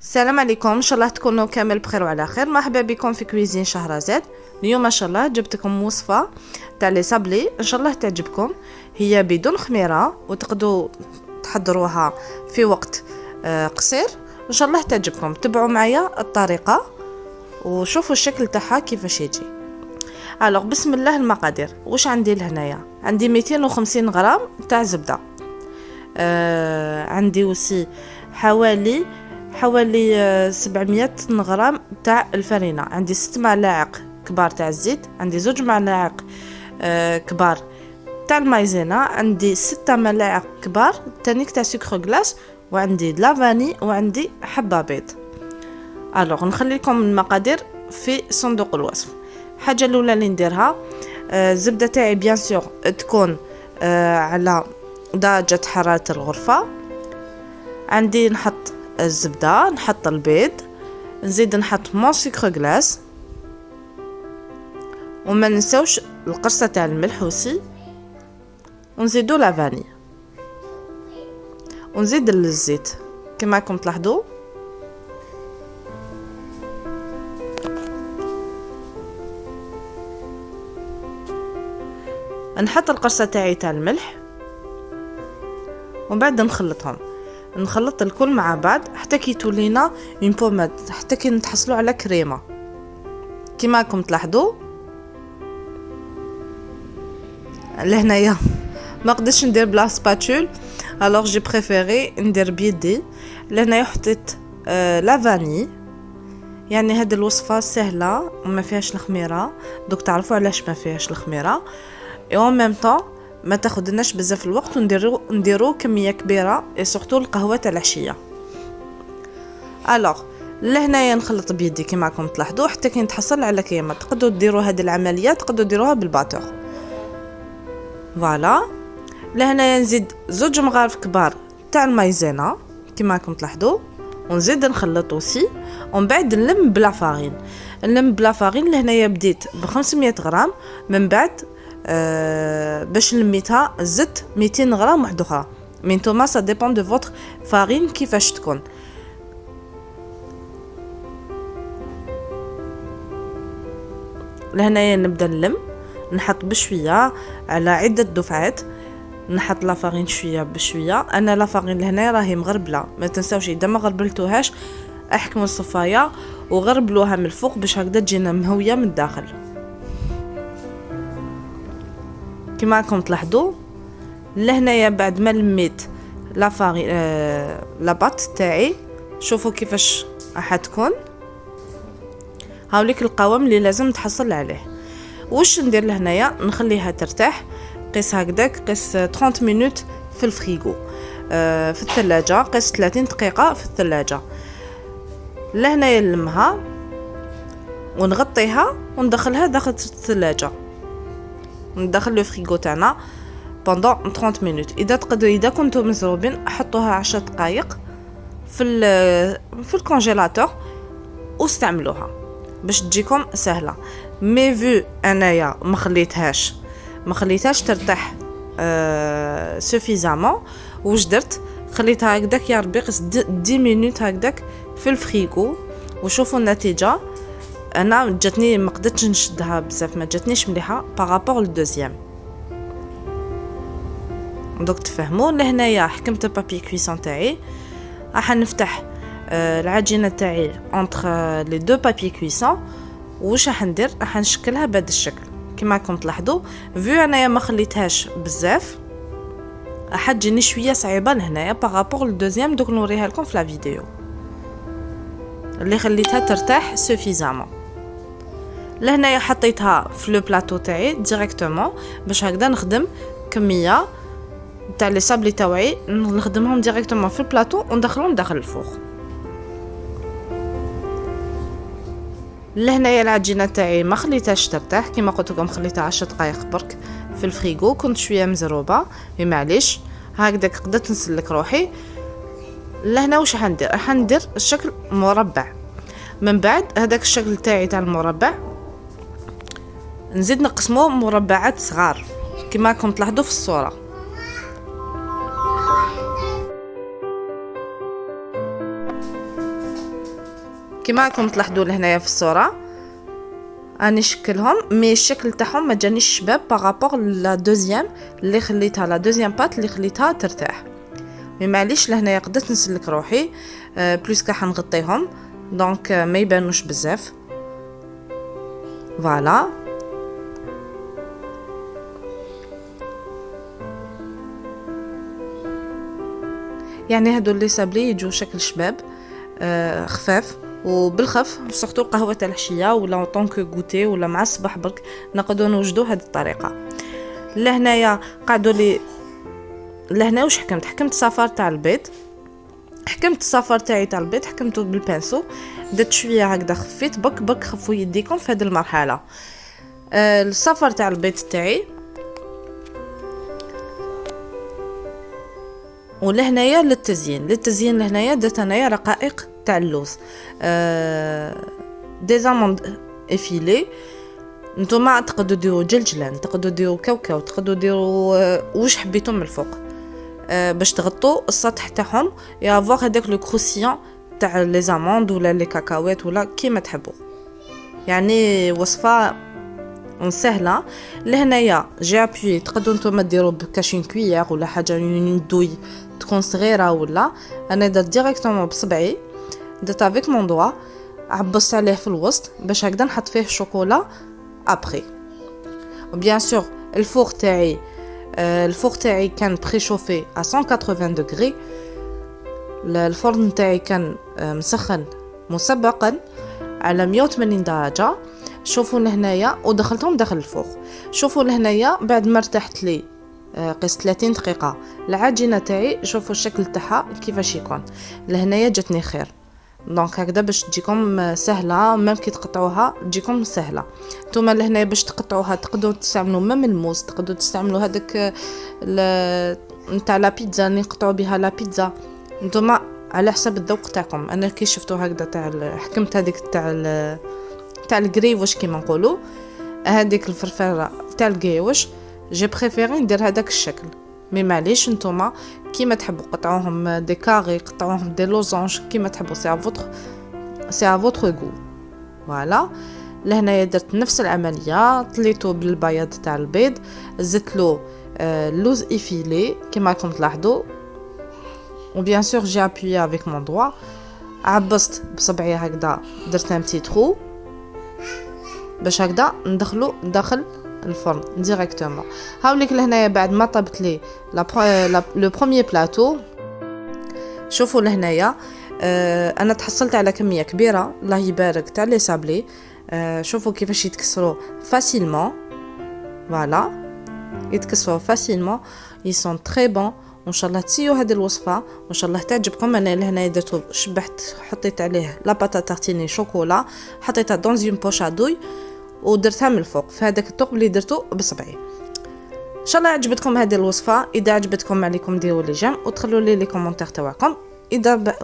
السلام عليكم، ان شاء الله تكونوا كامل بخير وعلى خير. مرحبا بكم في كويزين شهرزاد. اليوم ما شاء الله جبتكم وصفه تاع لي صابلي، ان شاء الله تعجبكم. هي بدون خميره وتقدروا تحضروها في وقت قصير. ان شاء الله تعجبكم. تبعوا معايا الطريقه وشوفوا الشكل تاعها كيفاش يجي. الوغ بسم الله. المقادير واش عندي لهنايا؟ عندي 250 غرام تاع زبده، عندي وسي حوالي 700 غرام تاع الفرينه، عندي 6 ملاعق كبار تاع الزيت، عندي 2 ملاعق كبار تاع المايزينا، عندي 6 ملاعق كبار تانيك تاع سكر غلاس، وعندي لافاني، وعندي حبه بيض. الوغ نخلي لكم المقادير في صندوق الوصف. الحاجه الاولى اللي نديرها، الزبده تاعي بيان سور تكون على درجه حراره الغرفه. عندي نحط الزبده، نحط البيض، نزيد نحط مون سكر غلاس، وما ننساوش القرصه تاع الملح وسي، ونزيدو لافاني، ونزيد الزيت كما راكم تلاحظوا. نحط القرصه تاعي تاع الملح، ومن بعد نخلط الكل مع بعض حتى كي تولينا اون بوماد، حتى كي نتحصلوا على كريمه كما راكم تلاحظوا. لهنايا ما قدرتش ندير بلا سباتول، الوغ جي بريفيري ندير بيدي. لهنايا حطيت لافاني، يعني هذه الوصفه سهله وما فيهاش الخميره، دوك تعرفوا علاش ما فيهاش الخميره. اي ان ميم طون ما تاخذناش بزاف الوقت، ونديرو كميه كبيره، اي سورتو القهوه تاع العشيه. الوغ لهنايا نخلط بيدي كما راكم تلاحظوا حتى كي نتحصل على كريمه. تقدروا ديروا هذه العمليه، تقدروا ديروها بالباتور. فوالا. لهنايا نزيد 2 مغارف كبار تاع المايزينا كما راكم تلاحظوا، ونزيد نخلط وسي، ومن بعد نلم بلا فارين. لهنايا بديت ب 500 غرام، من بعد باش لميتها زدت 200 غرام واحده اخرى. مي نتوما سا ديبون دو فوتر فارين كيفاش تكون. لهنايا نبدا نلم، نحط بشويه على عده دفعات، نحط لا فارين شويه بشويه. انا لا فارين لهنا راهي مغربله، ما تنساوش اذا ما غربلتوهاش احكموا الصفايه وغربلوها من الفوق باش هكذا تجينا مهويه من الداخل كما راكم تلاحظوا. لهنايا بعد ما لميت لا فارين لا بات تاعي، شوفوا كيفاش راح تكون. هاوليك القوام اللي لازم تحصل عليه. واش ندير لهنايا؟ نخليها ترتاح، قيس هكذاك، قيس 30 مينوت في الفريغو، في الثلاجه، قيس 30 دقيقه في الثلاجه. لهنايا نلمها ونغطيها وندخلها داخل الثلاجه، ندخل لو فريغو تاعنا بوندون 30 مينوت. اذا كنتم مزروبين حطوها 10 دقائق في الكونجيلاتور واستعملوها باش تجيكم سهله. مي فيو انايا ما خليتهاش ترتاح سوفيزامون. واش درت؟ خليتها هكذاك يا ربي قص 10 مينوت هكذاك في الفريغو، وشوفوا النتيجه. انا جاتني ما قدرتش نشدها بزاف، ما جاتنيش مليحه بارابور للدوزيام. دوك تفهموا. لهنايا حكمت بابي كويسون تاعي، راح نفتح العجينه تاعي انتر لي دو بابي كويسون. واش راح ندير؟ راح نشكلها بهذا الشكل كما راكم تلاحظوا. فيو انايا ما خليتهاش بزاف، راح تجيني شويه صعيبه لهنايا بارابور للدوزيام. دوك نوريها لكم في لا فيديو اللي خليتها ترتاح سوفيزامون. لهنايا حطيتها في لو بلاطو تاعي ديريكتومون باش هكذا نخدم كميه تاع لي صابلي تاوعي، نخدمهم ديريكتومون في البلاطو وندخلهم داخل الفوغ. لهنايا العجينه تاعي ما خليتهاش ترتاح، كما قلت لكم خليتها 10 دقائق برك في الفريغو، كنت شويه مزروبه معليش هكذاك قدرت نسلك روحي. لهنا واش راح ندير الشكل مربع. من بعد هذاك الشكل تاعي تاع المربع نزيد نقسموه مربعات صغار كما راكم تلاحظوا في الصوره. كما راكم تلاحظوا لهنايا في الصوره اني شكلهم، مي الشكل تاعهم ما جانيش شباب بارابور لا دوزيام اللي خليتها، لا دوزيام بات اللي خليتها ترتاح. مي معليش لهنايا قدرت نسلك روحي بلوس كاع حنغطيهم دونك ما يبانوش بزاف. فوالا يعني هادو اللي سابلي يجوا شكل شباب خفاف وبالخف، سورتو القهوه تاع العشيه ولا طونك غوتي ولا مع الصباح برك نقدروا نوجدوا هذه الطريقه. لهنايا قعدوا لي لهنا واش حكمت الصفار تاع البيض، حكمت الصفار تاعي تاع البيض حكمته بالبانسو، درت شويه هكذا خفيت بك خفوا يديكم في هذه المرحله. الصفار تاع البيض تاعي ولهنايا للتزيين لهنايا درت انايا رقائق تاع اللوز، دي زاموند افيلي. نتوما تقدروا ديروا جلجلان، تقدروا ديروا كاوكاو، تقدروا ديروا واش حبيتم من الفوق باش تغطوا السطح تاعهم يافوغ هذاك لو كروسيون تاع لي زاموند ولا لي كاكاوات ولا كيما تحبوا. يعني وصفه سهله. لهنايا جي ابوي تقدروا نتوما ديروا بكاشين كويير ولا حاجه دوي تكون صغيره، ولا انا درت ديريكتومون بصبعي، درت افيك مون دوا عبصت عليه في الوسط باش هكذا نحط فيه الشوكولا ابري. وبيان سور الفور تاعي كان بريشوفي à 180 دوغري، الفرن تاعي كان مسخن مسبقا على 180 درجه. شوفوا لهنايا ودخلتهم داخل الفوق. شوفوا لهنايا بعد ما ارتحت لي قيس 30 دقيقه العجينه تاعي، شوفوا الشكل تاعها كيفاش يكون. لهنايا جاتني خير دونك هكذا باش تجيكم سهله، ميم كي تقطعوها تجيكم سهله. نتوما لهنا باش تقطعوها تقدروا تستعملوا ميم الموس، تقدروا تستعملوا هذاك نتاع لا بيتزا اللي نقطعوا بها لا بيتزا، نتوما على حسب الذوق تاعكم. انا كي شفتوا هكذا تاع حكمت هذيك تاع القريوش كيما نقولوا، هذيك الفرفره تاع القريوش جي بريفيري ندير هذاك الشكل. مي معليش نتوما كيما تحبوا قطعوهم دي كاري، قطعوهم دي لوزونج كيما تحبوا، سي ا فوتر غو. فوالا لهنايا درت نفس العمليه، طليتو بالبياض تاع البيض، زدت له اللوز افيلي كيما راكم تلاحظوا. وبيان سور جي ابويي افيك مون دوا، عبصت بصبعي هكذا، درت ان بتي ترو باش هكذا ندخلو داخل الفرن ديريكتومون. هاوليك لهنايا بعد ما طبت لي لو بروميير بلاطو. شوفوا لهنايا انا تحصلت على كميه كبيره الله يبارك تاع لي سابلي. شوفوا كيفاش يتكسروا فاسيلمون. فوالا يتكسروا فاسيلمون، ils sont très bons. وان شاء الله تسيو هذه الوصفه وان شاء الله تعجبكم. انا لهنا درتو شبحت، حطيت عليه لا باتا تارتيني شوكولا، حطيتها دون اون بوش ادوي ودرتها من الفوق في هذاك الثقب اللي درتو بصبعي. ان شاء الله عجبتكم هذه الوصفه. اذا عجبتكم عليكم ديروا لي جيم وتخلوا لي كومونتير تاعكم. اذا